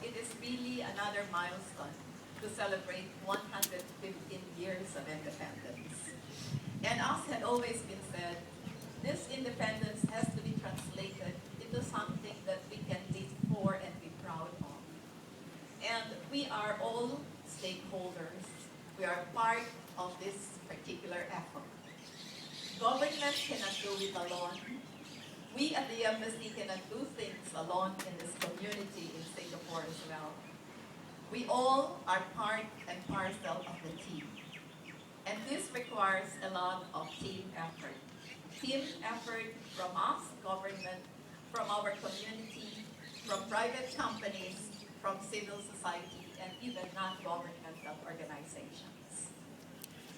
it is really another milestone to celebrate 115 years of independence. And as had always been said, this independence has to be translated into something that we can live for and be proud of. And we are all stakeholders. We are part of this particular effort. Government cannot do it alone. We at the embassy cannot do things alone in this community in Singapore as well. We all are part and parcel of the team. And this requires a lot of team effort. Team effort from us, government, from our community, from private companies, from civil society, and even non-governmental organizations.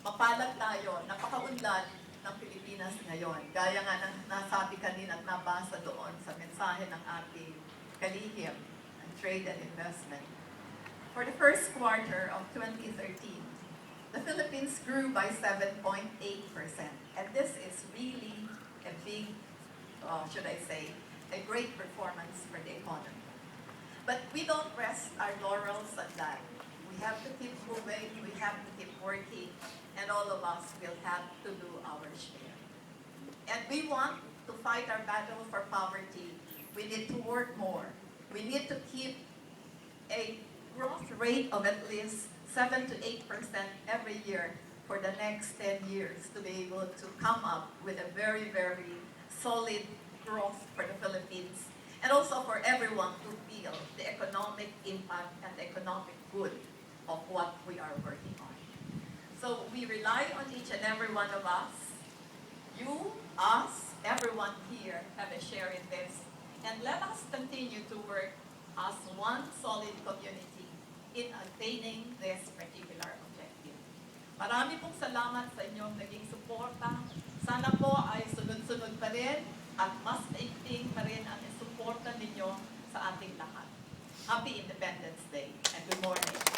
Mapalad tayo, napakaunlad ng Pilipinas ngayon. Gaya nga ng nasabi kanina at nabasa doon sa mensahe ng ating kalihim, ng trade and investment. For the first quarter of 2013, the Philippines grew by 7.8%. And this is really a big, should I say, a great performance for the economy. But we don't rest our laurels on that. We have to keep moving, we have to keep working, and all of us will have to do our share. And we want to fight our battle for poverty. We need to work more. We need to keep a growth rate of at least 7 to 8% every year for the next 10 years to be able to come up with a very, very solid growth for the Philippines, and also for everyone to feel the economic impact and the economic good of what we are working on. So we rely on each and every one of us. You, us, everyone here have a share in this. And let us continue to work as one solid community in attaining this particular objective. Marami pong salamat sa inyong naging suporta. Sana po ay sunod-sunod pa rin at mas maigting pa rin ang suporta ninyo sa ating lahat. Happy Independence Day and good morning.